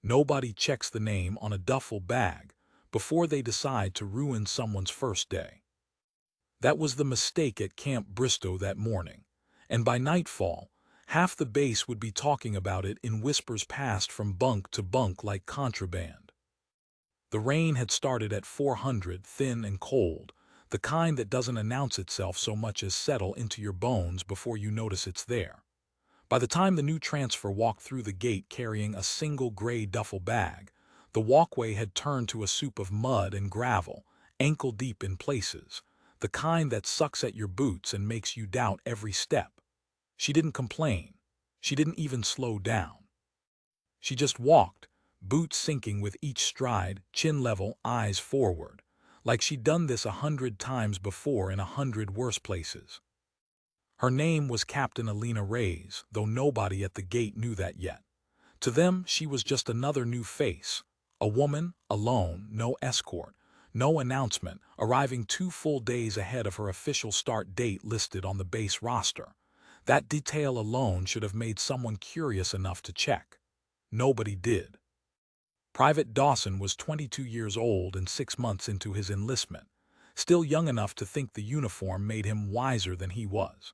Nobody checks the name on a duffel bag before they decide to ruin someone's first day. That was the mistake at Camp Bristow that morning, and by nightfall, half the base would be talking about it in whispers passed from bunk to bunk like contraband. The rain had started at 400, thin and cold, the kind that doesn't announce itself so much as settle into your bones before you notice it's there. By the time the new transfer walked through the gate carrying a single gray duffel bag, the walkway had turned to a soup of mud and gravel, ankle-deep in places, the kind that sucks at your boots and makes you doubt every step. She didn't complain. She didn't even slow down. She just walked, boots sinking with each stride, chin level, eyes forward, like she'd done this 100 times before in 100 worse places. Her name was Captain Alma Reyes, though nobody at the gate knew that yet. To them, she was just another new face, a woman, alone, no escort, no announcement, arriving 2 full days ahead of her official start date listed on the base roster. That detail alone should have made someone curious enough to check. Nobody did. Private Dawson was 22 years old and 6 months into his enlistment, still young enough to think the uniform made him wiser than he was.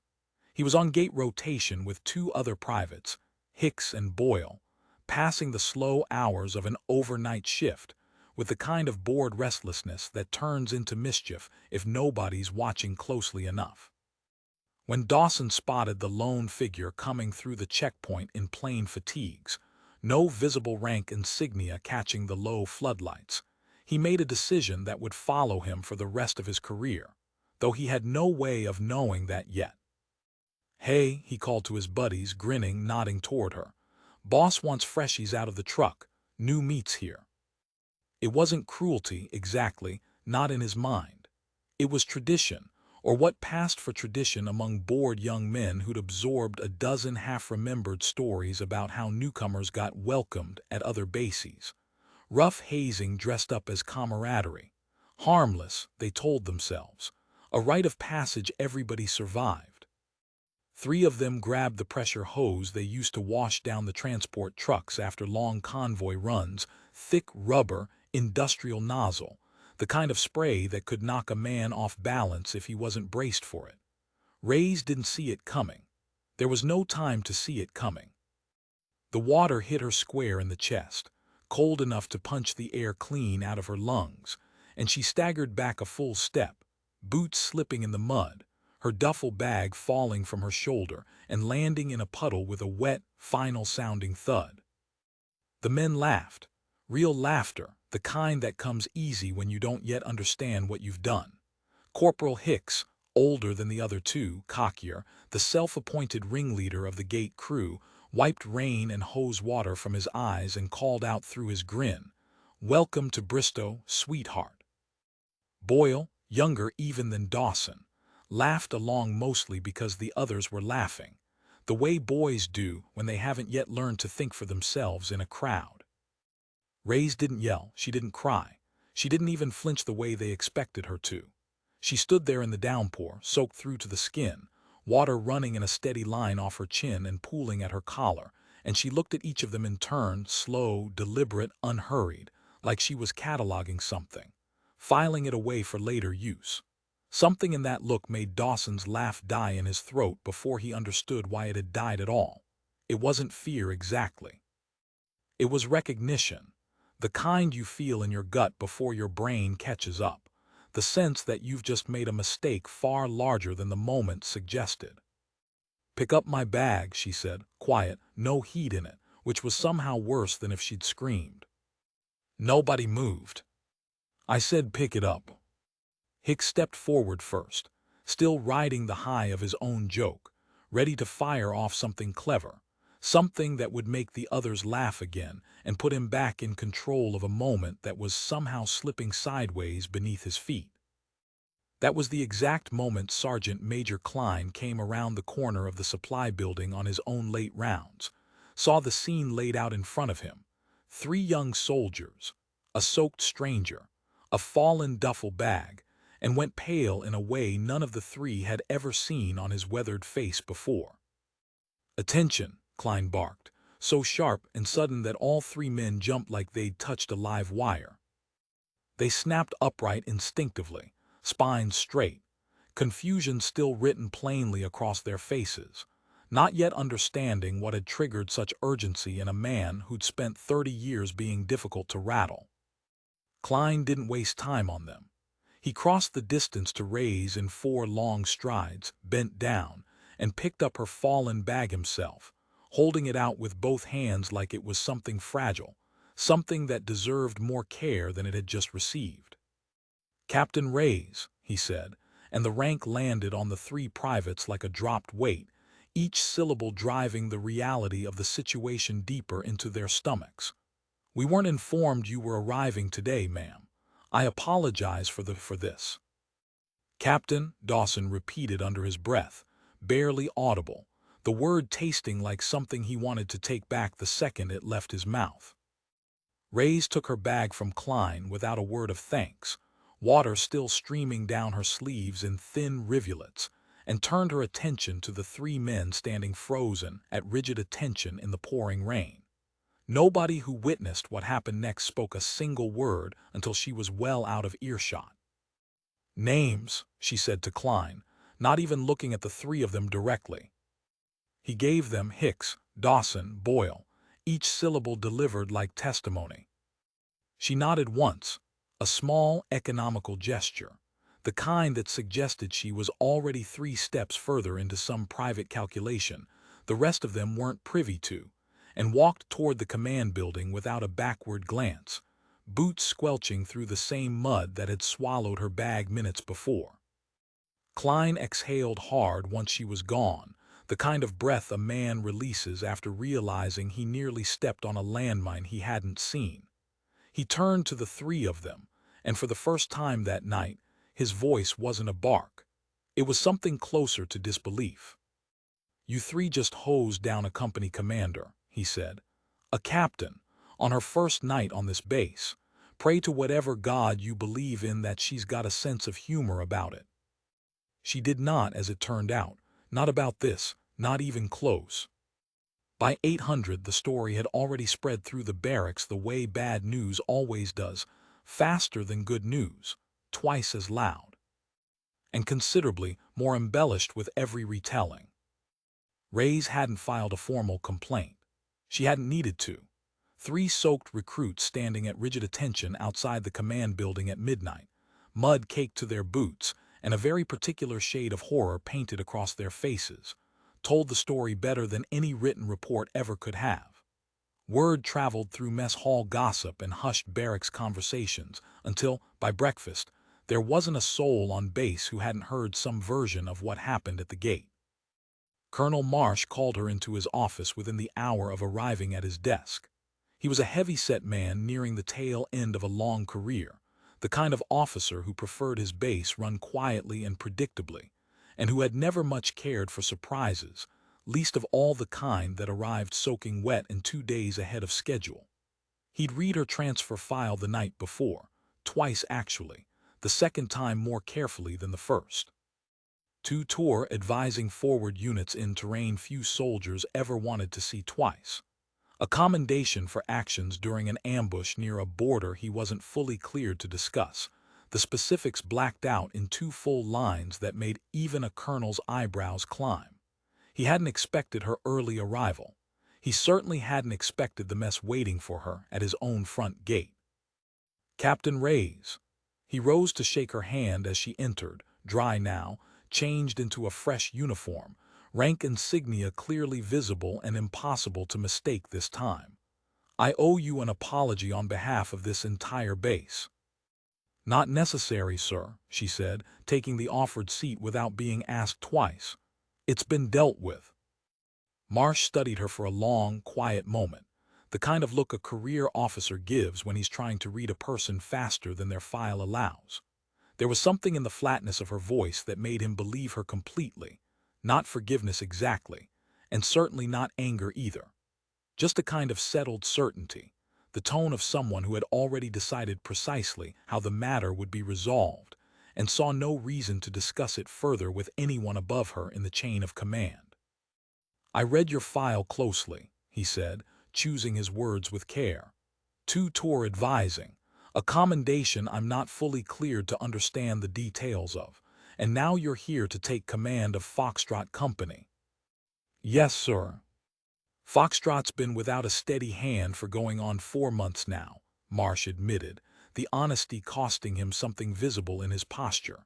He was on gate rotation with 2 other privates, Hicks and Boyle, passing the slow hours of an overnight shift, with the kind of bored restlessness that turns into mischief if nobody's watching closely enough. When Dawson spotted the lone figure coming through the checkpoint in plain fatigues, no visible rank insignia catching the low floodlights, he made a decision that would follow him for the rest of his career, though he had no way of knowing that yet. "Hey," he called to his buddies, grinning, nodding toward her. "Boss wants freshies out of the truck. New meats here." It wasn't cruelty, exactly, not in his mind. It was tradition, or what passed for tradition among bored young men who'd absorbed a dozen half-remembered stories about how newcomers got welcomed at other bases. Rough hazing dressed up as camaraderie. Harmless, they told themselves. A rite of passage everybody survived. 3 of them grabbed the pressure hose they used to wash down the transport trucks after long convoy runs, thick rubber, industrial nozzle, the kind of spray that could knock a man off balance if he wasn't braced for it. Reyes didn't see it coming. There was no time to see it coming. The water hit her square in the chest, cold enough to punch the air clean out of her lungs, and she staggered back a full step, boots slipping in the mud, her duffel bag falling from her shoulder and landing in a puddle with a wet, final-sounding thud. The men laughed. Real laughter, the kind that comes easy when you don't yet understand what you've done. Corporal Hicks, older than the other 2, cockier, the self-appointed ringleader of the gate crew, wiped rain and hose water from his eyes and called out through his grin, "Welcome to Bristow, sweetheart." Boyle, younger even than Dawson, laughed along mostly because the others were laughing, the way boys do when they haven't yet learned to think for themselves in a crowd. Reyes didn't yell, she didn't cry, she didn't even flinch the way they expected her to. She stood there in the downpour, soaked through to the skin, water running in a steady line off her chin and pooling at her collar, and she looked at each of them in turn, slow, deliberate, unhurried, like she was cataloging something, filing it away for later use. Something in that look made Dawson's laugh die in his throat before he understood why it had died at all. It wasn't fear exactly. It was recognition, the kind you feel in your gut before your brain catches up, the sense that you've just made a mistake far larger than the moment suggested. "Pick up my bag," she said, quiet, no heat in it, which was somehow worse than if she'd screamed. Nobody moved. "I said pick it up." Hicks stepped forward first, still riding the high of his own joke, ready to fire off something clever, something that would make the others laugh again and put him back in control of a moment that was somehow slipping sideways beneath his feet. That was the exact moment Sergeant Major Klein came around the corner of the supply building on his own late rounds, saw the scene laid out in front of him. 3 young soldiers, a soaked stranger, a fallen duffel bag, and went pale in a way none of the 3 had ever seen on his weathered face before. "Attention," Klein barked, so sharp and sudden that all three men jumped like they'd touched a live wire. They snapped upright instinctively, spines straight, confusion still written plainly across their faces, not yet understanding what had triggered such urgency in a man who'd spent 30 years being difficult to rattle. Klein didn't waste time on them. He crossed the distance to Reyes in 4 long strides, bent down, and picked up her fallen bag himself, holding it out with both hands like it was something fragile, something that deserved more care than it had just received. "Captain Reyes," he said, and the rank landed on the 3 privates like a dropped weight, each syllable driving the reality of the situation deeper into their stomachs. "We weren't informed you were arriving today, ma'am. I apologize for this." "Captain," Dawson repeated under his breath, barely audible, the word tasting like something he wanted to take back the second it left his mouth. Reyes took her bag from Klein without a word of thanks, water still streaming down her sleeves in thin rivulets, and turned her attention to the 3 men standing frozen at rigid attention in the pouring rain. Nobody who witnessed what happened next spoke a single word until she was well out of earshot. "Names," she said to Klein, not even looking at the 3 of them directly. He gave them Hicks, Dawson, Boyle, each syllable delivered like testimony. She nodded once, a small, economical gesture, the kind that suggested she was already 3 steps further into some private calculation the rest of them weren't privy to, and walked toward the command building without a backward glance, boots squelching through the same mud that had swallowed her bag minutes before. Klein exhaled hard once she was gone, the kind of breath a man releases after realizing he nearly stepped on a landmine he hadn't seen. He turned to the 3 of them, and for the first time that night, his voice wasn't a bark. It was something closer to disbelief. "You 3 just hosed down a company commander," he said. "A captain, on her first night on this base. Pray to whatever God you believe in that she's got a sense of humor about it." She did not, as it turned out, not about this, not even close. By 800 the story had already spread through the barracks the way bad news always does, faster than good news, twice as loud, and considerably more embellished with every retelling. Reyes hadn't filed a formal complaint. She hadn't needed to. 3 soaked recruits standing at rigid attention outside the command building at midnight, mud caked to their boots, and a very particular shade of horror painted across their faces, told the story better than any written report ever could have. Word traveled through mess hall gossip and hushed barracks conversations until, by breakfast, there wasn't a soul on base who hadn't heard some version of what happened at the gate. Colonel Marsh called her into his office within the hour of arriving at his desk. He was a heavy-set man nearing the tail end of a long career, the kind of officer who preferred his base run quietly and predictably, and who had never much cared for surprises, least of all the kind that arrived soaking wet and 2 days ahead of schedule. He'd read her transfer file the night before, twice actually, the second time more carefully than the first. 2 tour advising forward units in terrain few soldiers ever wanted to see twice. A commendation for actions during an ambush near a border he wasn't fully cleared to discuss, the specifics blacked out in 2 full lines that made even a colonel's eyebrows climb. He hadn't expected her early arrival. He certainly hadn't expected the mess waiting for her at his own front gate. "Captain Reyes." He rose to shake her hand as she entered, dry now, changed into a fresh uniform, rank insignia clearly visible and impossible to mistake this time. "I owe you an apology on behalf of this entire base." "Not necessary, sir," she said, taking the offered seat without being asked twice. "It's been dealt with." Marsh studied her for a long, quiet moment, the kind of look a career officer gives when he's trying to read a person faster than their file allows. There was something in the flatness of her voice that made him believe her completely, not forgiveness exactly, and certainly not anger either. Just a kind of settled certainty, the tone of someone who had already decided precisely how the matter would be resolved, and saw no reason to discuss it further with anyone above her in the chain of command. "I read your file closely," he said, choosing his words with care. "To tour advising, a commendation I'm not fully cleared to understand the details of, and now you're here to take command of Foxtrot Company." "Yes, sir." "Foxtrot's been without a steady hand for going on 4 months now," Marsh admitted, the honesty costing him something visible in his posture.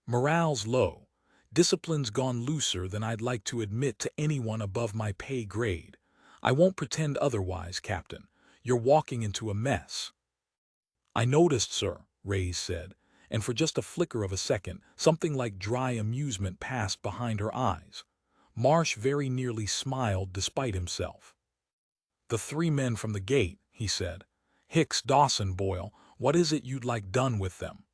"Morale's low. Discipline's gone looser than I'd like to admit to anyone above my pay grade. I won't pretend otherwise, Captain. You're walking into a mess." "I noticed, sir," Reyes said, and for just a flicker of a second, something like dry amusement passed behind her eyes. Marsh very nearly smiled despite himself. "The 3 men from the gate," he said. "Hicks, Dawson, Boyle, what is it you'd like done with them?"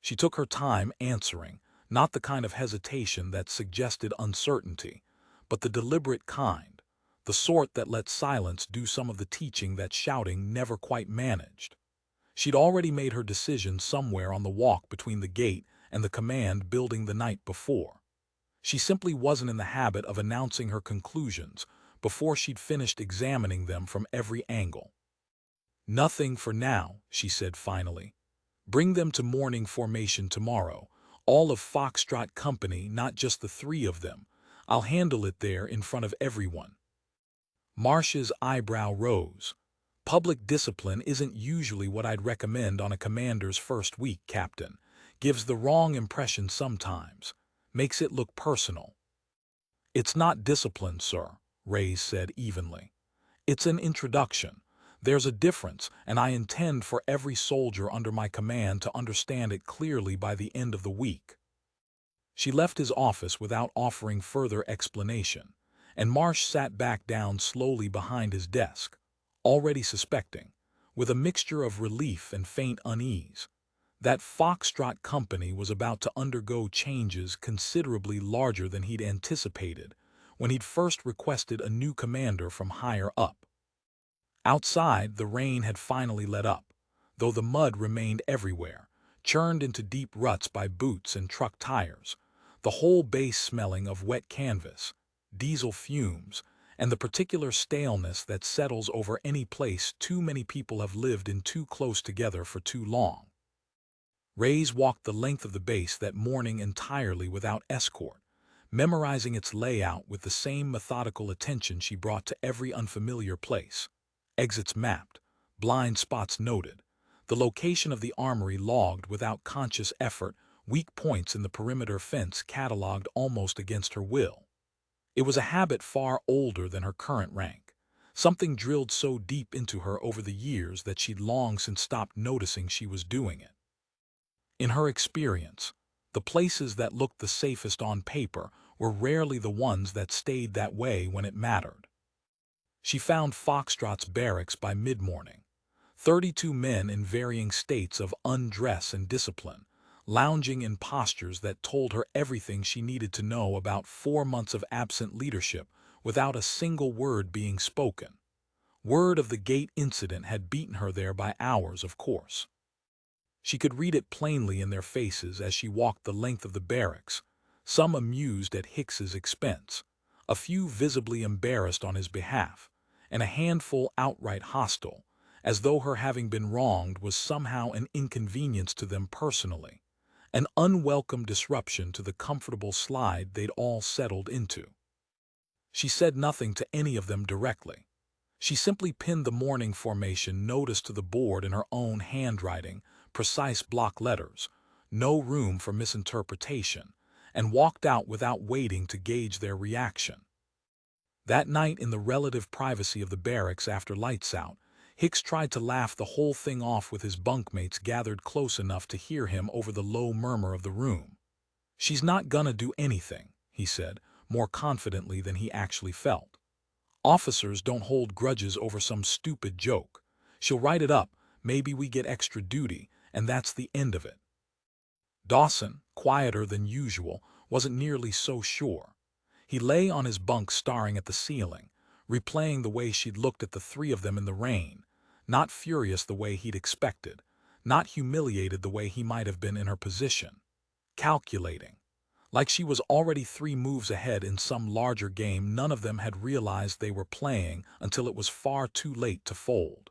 She took her time answering, not the kind of hesitation that suggested uncertainty, but the deliberate kind, the sort that let silence do some of the teaching that shouting never quite managed. She'd already made her decision somewhere on the walk between the gate and the command building the night before. She simply wasn't in the habit of announcing her conclusions before she'd finished examining them from every angle. "Nothing for now," she said finally. "Bring them to morning formation tomorrow. All of Foxtrot Company, not just the 3 of them. I'll handle it there in front of everyone." Marsh's eyebrow rose. "Public discipline isn't usually what I'd recommend on a commander's first week, Captain. Gives the wrong impression sometimes. Makes it look personal." "It's not discipline, sir," Reyes said evenly. "It's an introduction. There's a difference, and I intend for every soldier under my command to understand it clearly by the end of the week." She left his office without offering further explanation, and Marsh sat back down slowly behind his desk, already suspecting, with a mixture of relief and faint unease, that Foxtrot Company was about to undergo changes considerably larger than he'd anticipated when he'd first requested a new commander from higher up. Outside, the rain had finally let up, though the mud remained everywhere, churned into deep ruts by boots and truck tires, the whole base smelling of wet canvas, diesel fumes, and the particular staleness that settles over any place too many people have lived in too close together for too long. Reyes walked the length of the base that morning entirely without escort, memorizing its layout with the same methodical attention she brought to every unfamiliar place. Exits mapped, blind spots noted, the location of the armory logged without conscious effort, weak points in the perimeter fence cataloged almost against her will. It was a habit far older than her current rank, something drilled so deep into her over the years that she'd long since stopped noticing she was doing it. In her experience, the places that looked the safest on paper were rarely the ones that stayed that way when it mattered. She found Foxtrot's barracks by mid-morning, 32 men in varying states of undress and discipline, lounging in postures that told her everything she needed to know about 4 months of absent leadership without a single word being spoken. Word of the gate incident had beaten her there by hours, of course. She could read it plainly in their faces as she walked the length of the barracks, some amused at Hicks's expense, a few visibly embarrassed on his behalf, and a handful outright hostile, as though her having been wronged was somehow an inconvenience to them personally, an unwelcome disruption to the comfortable slide they'd all settled into. She said nothing to any of them directly. She simply pinned the morning formation notice to the board in her own handwriting, precise block letters, no room for misinterpretation, and walked out without waiting to gauge their reaction. That night in the relative privacy of the barracks after lights out, Hicks tried to laugh the whole thing off with his bunkmates gathered close enough to hear him over the low murmur of the room. "She's not gonna do anything," he said, more confidently than he actually felt. "Officers don't hold grudges over some stupid joke. She'll write it up, maybe we get extra duty, and that's the end of it." Dawson, quieter than usual, wasn't nearly so sure. He lay on his bunk staring at the ceiling, replaying the way she'd looked at the 3 of them in the rain, not furious the way he'd expected, not humiliated the way he might have been in her position. Calculating. Like she was already 3 moves ahead in some larger game none of them had realized they were playing until it was far too late to fold.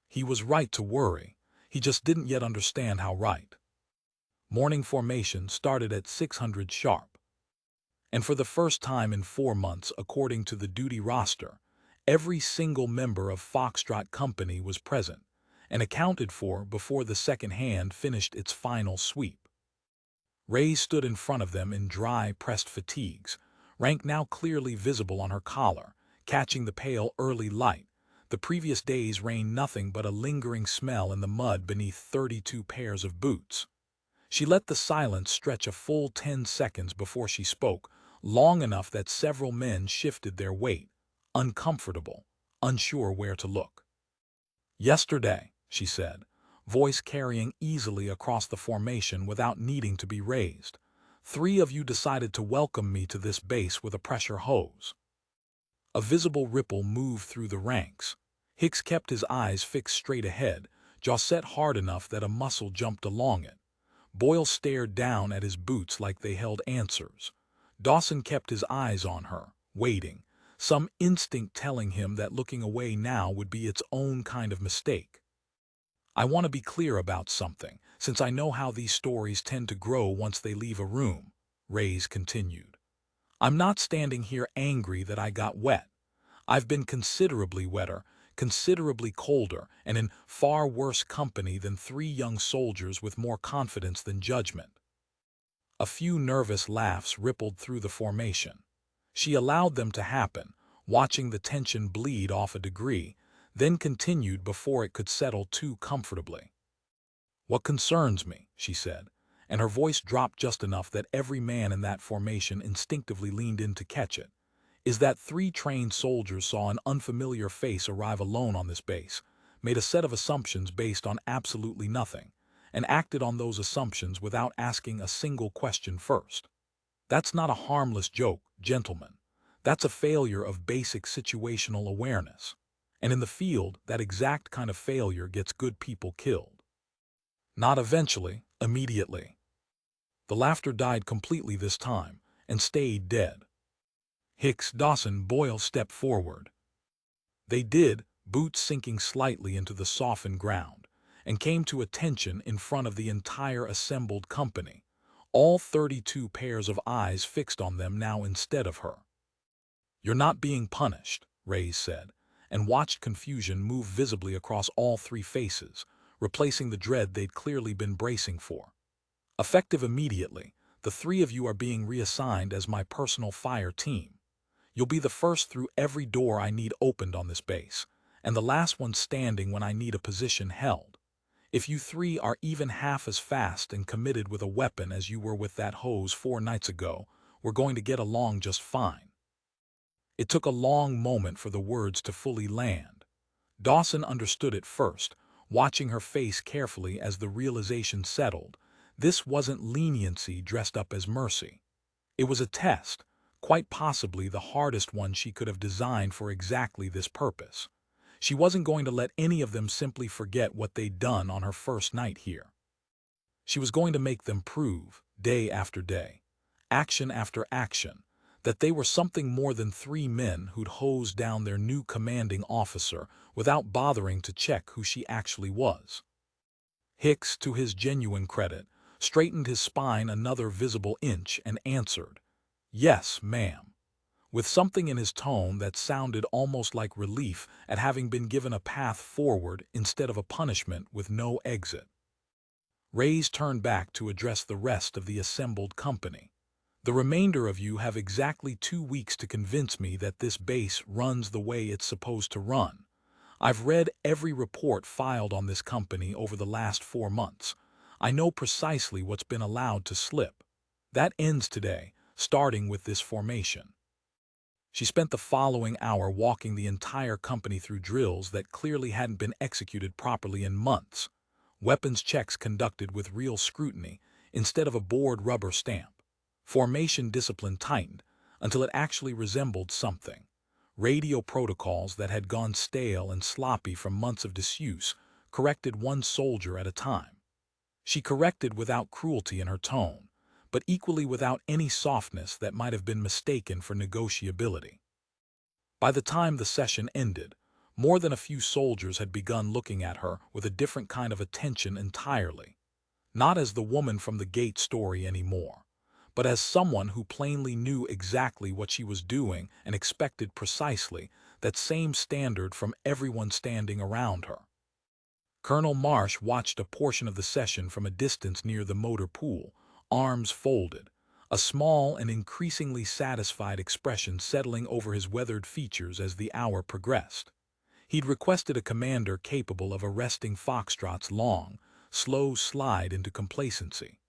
He was right to worry, he just didn't yet understand how right. Morning formation started at 600 sharp. And for the first time in 4 months, according to the duty roster, every single member of Foxtrot Company was present and accounted for before the second hand finished its final sweep. Reyes stood in front of them in dry, pressed fatigues, rank now clearly visible on her collar, catching the pale early light. The previous days rained nothing but a lingering smell in the mud beneath 32 pairs of boots. She let the silence stretch a full 10 seconds before she spoke, long enough that several men shifted their weight, uncomfortable, unsure where to look. "Yesterday," she said, voice carrying easily across the formation without needing to be raised, "3 of you decided to welcome me to this base with a pressure hose." A visible ripple moved through the ranks. Hicks kept his eyes fixed straight ahead, jaw set hard enough that a muscle jumped along it. Boyle stared down at his boots like they held answers. Dawson kept his eyes on her, waiting, some instinct telling him that looking away now would be its own kind of mistake. "I want to be clear about something, since I know how these stories tend to grow once they leave a room," Reyes continued. "I'm not standing here angry that I got wet. I've been considerably wetter, considerably colder, and in far worse company than 3 young soldiers with more confidence than judgment." A few nervous laughs rippled through the formation. She allowed them to happen, watching the tension bleed off a degree, then continued before it could settle too comfortably. "What concerns me," she said, and her voice dropped just enough that every man in that formation instinctively leaned in to catch it, "is that 3 trained soldiers saw an unfamiliar face arrive alone on this base, made a set of assumptions based on absolutely nothing, and acted on those assumptions without asking a single question first. That's not a harmless joke, gentlemen. That's a failure of basic situational awareness. And in the field, that exact kind of failure gets good people killed. Not eventually, immediately." The laughter died completely this time, and stayed dead. Hicks, Dawson, Boyle stepped forward. They did, boots sinking slightly into the softened ground, and came to attention in front of the entire assembled company, all 32 pairs of eyes fixed on them now instead of her. "You're not being punished," Reyes said, and watched confusion move visibly across all 3 faces, replacing the dread they'd clearly been bracing for. "Effective immediately, the 3 of you are being reassigned as my personal fire team. You'll be the first through every door I need opened on this base, and the last one standing when I need a position held. If you 3 are even half as fast and committed with a weapon as you were with that hose 4 nights ago, we're going to get along just fine." It took a long moment for the words to fully land. Dawson understood it first, watching her face carefully as the realization settled. This wasn't leniency dressed up as mercy. It was a test, quite possibly the hardest one she could have designed for exactly this purpose. She wasn't going to let any of them simply forget what they'd done on her first night here. She was going to make them prove, day after day, action after action, that they were something more than 3 men who'd hosed down their new commanding officer without bothering to check who she actually was. Hicks, to his genuine credit, straightened his spine another visible inch and answered, "Yes, ma'am," with something in his tone that sounded almost like relief at having been given a path forward instead of a punishment with no exit. Reyes turned back to address the rest of the assembled company. "The remainder of you have exactly 2 weeks to convince me that this base runs the way it's supposed to run. I've read every report filed on this company over the last 4 months. I know precisely what's been allowed to slip. That ends today, starting with this formation." She spent the following hour walking the entire company through drills that clearly hadn't been executed properly in months. Weapons checks conducted with real scrutiny instead of a bored rubber stamp. Formation discipline tightened until it actually resembled something. Radio protocols that had gone stale and sloppy from months of disuse corrected one soldier at a time. She corrected without cruelty in her tone, but equally without any softness that might have been mistaken for negotiability. By the time the session ended, more than a few soldiers had begun looking at her with a different kind of attention entirely, not as the woman from the gate story anymore, but as someone who plainly knew exactly what she was doing and expected precisely that same standard from everyone standing around her. Colonel Marsh watched a portion of the session from a distance near the motor pool, arms folded, a small and increasingly satisfied expression settling over his weathered features as the hour progressed. He'd requested a commander capable of arresting Foxtrot's long, slow slide into complacency.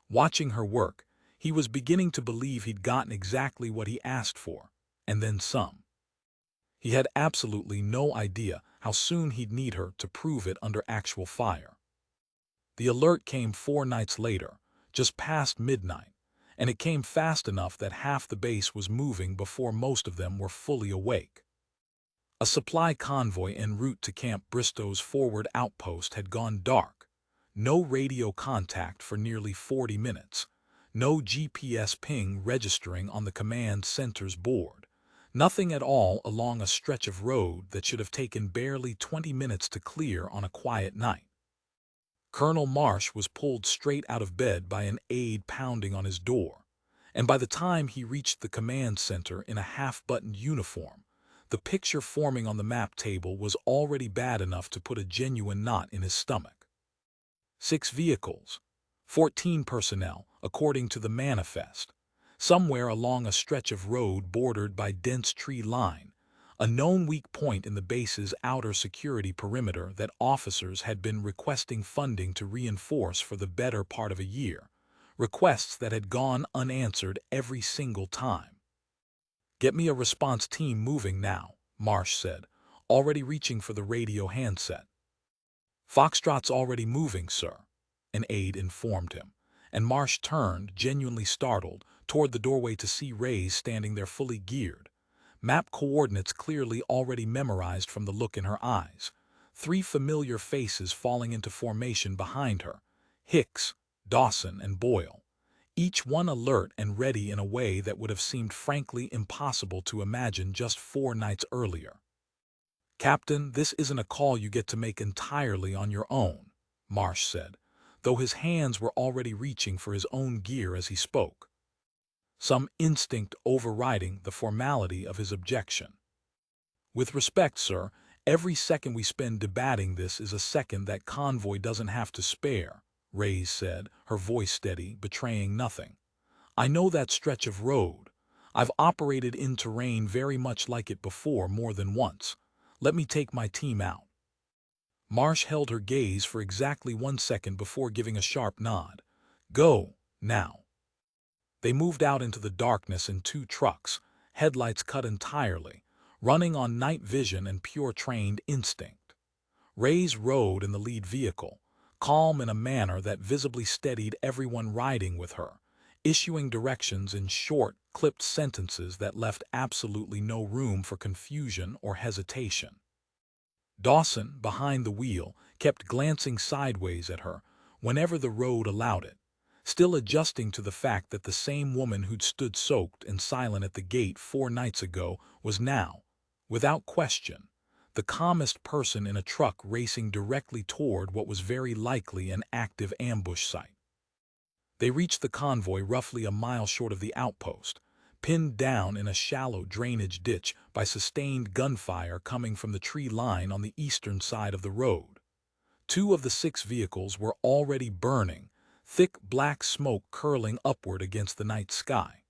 Watching her work, he was beginning to believe he'd gotten exactly what he asked for, and then some. He had absolutely no idea how soon he'd need her to prove it under actual fire. The alert came 4 nights later, just past midnight, and it came fast enough that half the base was moving before most of them were fully awake. A supply convoy en route to Camp Bristow's forward outpost had gone dark. No radio contact for nearly 40 minutes. No GPS ping registering on the command center's board. Nothing at all along a stretch of road that should have taken barely 20 minutes to clear on a quiet night. Colonel Marsh was pulled straight out of bed by an aide pounding on his door, and by the time he reached the command center in a half-buttoned uniform, the picture forming on the map table was already bad enough to put a genuine knot in his stomach. 6 vehicles, 14 personnel, according to the manifest, somewhere along a stretch of road bordered by dense tree line, a known weak point in the base's outer security perimeter that officers had been requesting funding to reinforce for the better part of a year, requests that had gone unanswered every single time. "Get me a response team moving now," Marsh said, already reaching for the radio handset. "Foxtrot's already moving, sir," an aide informed him, and Marsh turned, genuinely startled, toward the doorway to see Reyes standing there fully geared, map coordinates clearly already memorized from the look in her eyes, 3 familiar faces falling into formation behind her, Hicks, Dawson, and Boyle, each one alert and ready in a way that would have seemed frankly impossible to imagine just 4 nights earlier. "Captain, this isn't a call you get to make entirely on your own," Marsh said, though his hands were already reaching for his own gear as he spoke, some instinct overriding the formality of his objection. "With respect, sir, every second we spend debating this is a second that convoy doesn't have to spare," Reyes said, her voice steady, betraying nothing. "I know that stretch of road. I've operated in terrain very much like it before more than once. Let me take my team out." Marsh held her gaze for exactly 1 second before giving a sharp nod. "Go, now." They moved out into the darkness in 2 trucks, headlights cut entirely, running on night vision and pure trained instinct. Reyes rode in the lead vehicle, calm in a manner that visibly steadied everyone riding with her, issuing directions in short, clipped sentences that left absolutely no room for confusion or hesitation. Dawson, behind the wheel, kept glancing sideways at her whenever the road allowed it, still adjusting to the fact that the same woman who'd stood soaked and silent at the gate 4 nights ago was now, without question, the calmest person in a truck racing directly toward what was very likely an active ambush site. They reached the convoy roughly a mile short of the outpost, pinned down in a shallow drainage ditch by sustained gunfire coming from the tree line on the eastern side of the road. 2 of the 6 vehicles were already burning, thick black smoke curling upward against the night sky.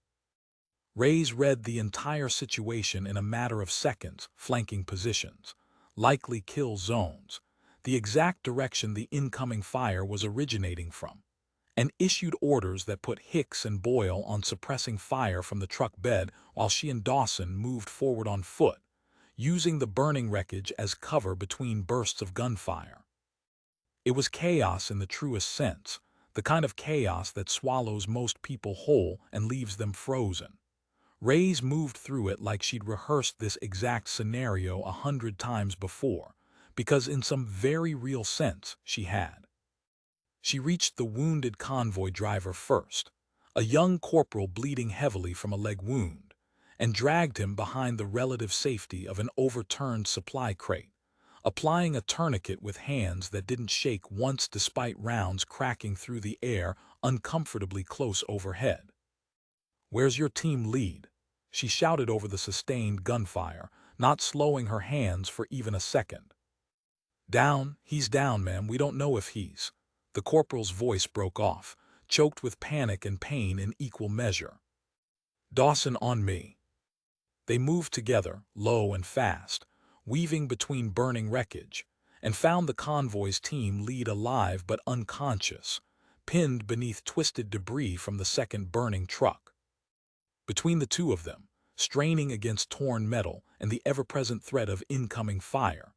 Reyes read the entire situation in a matter of seconds, flanking positions, likely kill zones, the exact direction the incoming fire was originating from, and issued orders that put Hicks and Boyle on suppressing fire from the truck bed while she and Dawson moved forward on foot, using the burning wreckage as cover between bursts of gunfire. It was chaos in the truest sense, the kind of chaos that swallows most people whole and leaves them frozen. Reyes moved through it like she'd rehearsed this exact scenario 100 times before, because in some very real sense she had. She reached the wounded convoy driver first, a young corporal bleeding heavily from a leg wound, and dragged him behind the relative safety of an overturned supply crate, applying a tourniquet with hands that didn't shake once despite rounds cracking through the air uncomfortably close overhead. "Where's your team lead?" she shouted over the sustained gunfire, not slowing her hands for even a second. "Down, he's down, ma'am. We don't know if he's—" The corporal's voice broke off, choked with panic and pain in equal measure. "Dawson, on me." They moved together, low and fast, weaving between burning wreckage, and found the convoy's team lead alive but unconscious, pinned beneath twisted debris from the second burning truck. Between the two of them, straining against torn metal and the ever-present threat of incoming fire,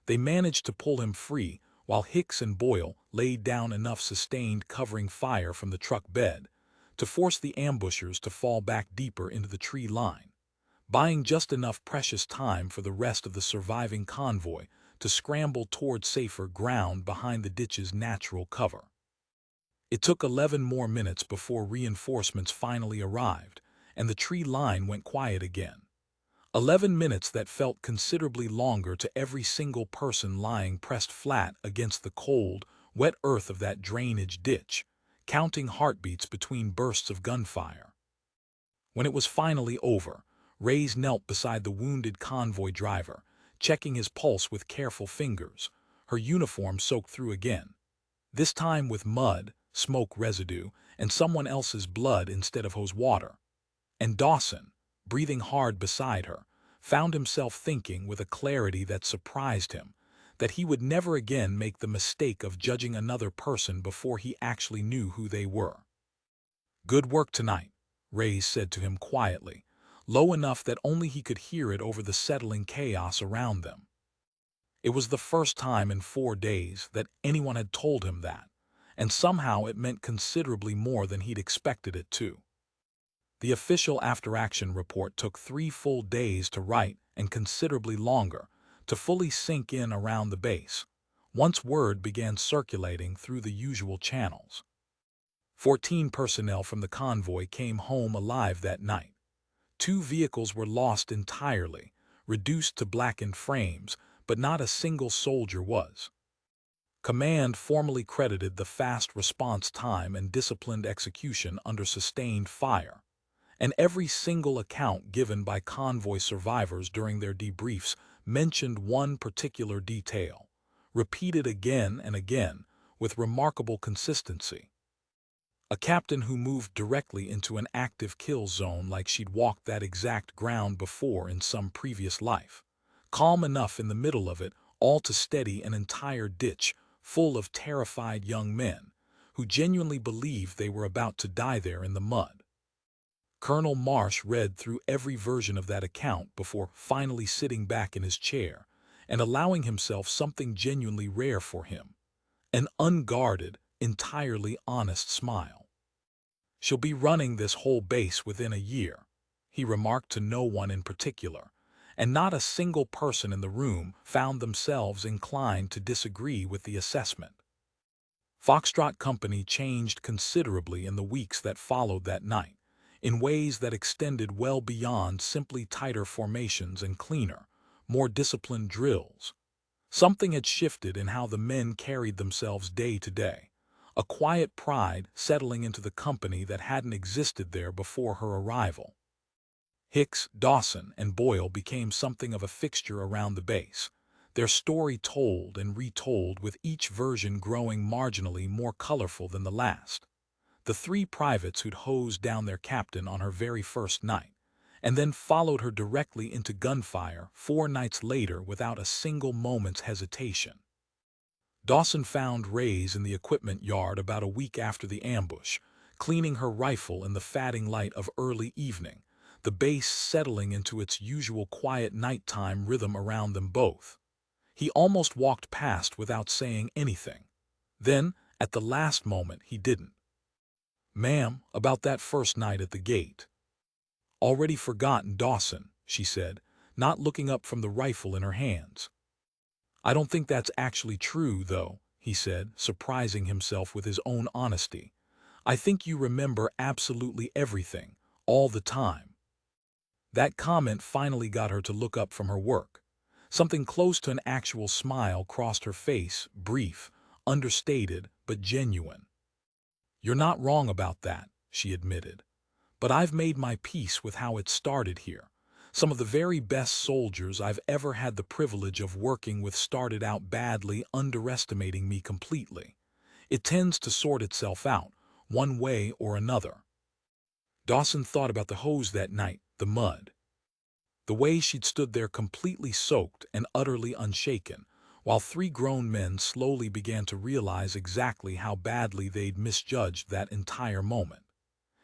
they managed to pull him free while Hicks and Boyle laid down enough sustained covering fire from the truck bed to force the ambushers to fall back deeper into the tree line, buying just enough precious time for the rest of the surviving convoy to scramble toward safer ground behind the ditch's natural cover. It took 11 more minutes before reinforcements finally arrived, and the tree line went quiet again. 11 minutes that felt considerably longer to every single person lying pressed flat against the cold, wet earth of that drainage ditch, counting heartbeats between bursts of gunfire. When it was finally over, Reyes knelt beside the wounded convoy driver, checking his pulse with careful fingers, her uniform soaked through again, this time with mud, smoke residue, and someone else's blood instead of hose water. And Dawson, breathing hard beside her, found himself thinking with a clarity that surprised him that he would never again make the mistake of judging another person before he actually knew who they were. "Good work tonight," Reyes said to him quietly, low enough that only he could hear it over the settling chaos around them. It was the first time in 4 days that anyone had told him that, and somehow it meant considerably more than he'd expected it to. The official after-action report took 3 full days to write and considerably longer to fully sink in around the base, once word began circulating through the usual channels. 14 personnel from the convoy came home alive that night. 2 vehicles were lost entirely, reduced to blackened frames, but not a single soldier was. Command formally credited the fast response time and disciplined execution under sustained fire, and every single account given by convoy survivors during their debriefs mentioned one particular detail, repeated again and again with remarkable consistency. A captain who moved directly into an active kill zone like she'd walked that exact ground before in some previous life, calm enough in the middle of it all to steady an entire ditch full of terrified young men who genuinely believed they were about to die there in the mud. Colonel Marsh read through every version of that account before finally sitting back in his chair and allowing himself something genuinely rare for him, an unguarded, entirely honest smile. "She'll be running this whole base within a year," he remarked to no one in particular, and not a single person in the room found themselves inclined to disagree with the assessment. Foxtrot Company changed considerably in the weeks that followed that night, in ways that extended well beyond simply tighter formations and cleaner, more disciplined drills. Something had shifted in how the men carried themselves day to day, a quiet pride settling into the company that hadn't existed there before her arrival. Hicks, Dawson, and Boyle became something of a fixture around the base, their story told and retold with each version growing marginally more colorful than the last. The 3 privates who'd hosed down their captain on her very first night, and then followed her directly into gunfire 4 nights later without a single moment's hesitation. Dawson found Reyes in the equipment yard about a week after the ambush, cleaning her rifle in the fatting light of early evening, the base settling into its usual quiet nighttime rhythm around them both. He almost walked past without saying anything. Then, at the last moment, he didn't. "Ma'am, about that first night at the gate." "Already forgotten, Dawson," she said, not looking up from the rifle in her hands. "I don't think that's actually true, though," he said, surprising himself with his own honesty. I think you remember absolutely everything, all the time. That comment finally got her to look up from her work. Something close to an actual smile crossed her face, brief, understated, but genuine. You're not wrong about that, she admitted. But I've made my peace with how it started here. Some of the very best soldiers I've ever had the privilege of working with started out badly, underestimating me completely. It tends to sort itself out, one way or another. Dawson thought about the hose that night, the mud. The way she'd stood there completely soaked and utterly unshaken, while three grown men slowly began to realize exactly how badly they'd misjudged that entire moment.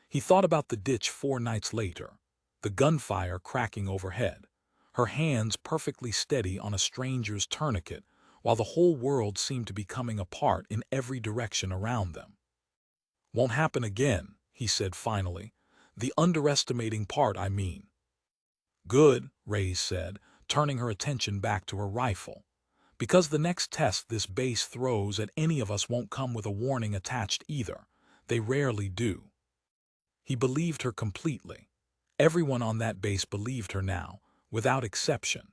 He thought about the ditch 4 nights later, the gunfire cracking overhead, her hands perfectly steady on a stranger's tourniquet, while the whole world seemed to be coming apart in every direction around them. Won't happen again, he said finally. The underestimating part, I mean. Good, Reyes said, turning her attention back to her rifle. Because the next test this base throws at any of us won't come with a warning attached either. They rarely do. He believed her completely. Everyone on that base believed her now, without exception.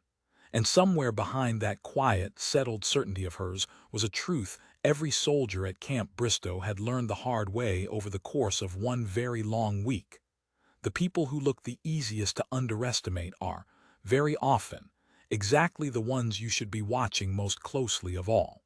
And somewhere behind that quiet, settled certainty of hers was a truth every soldier at Camp Bristow had learned the hard way over the course of one very long week. The people who look the easiest to underestimate are, very often, exactly the ones you should be watching most closely of all.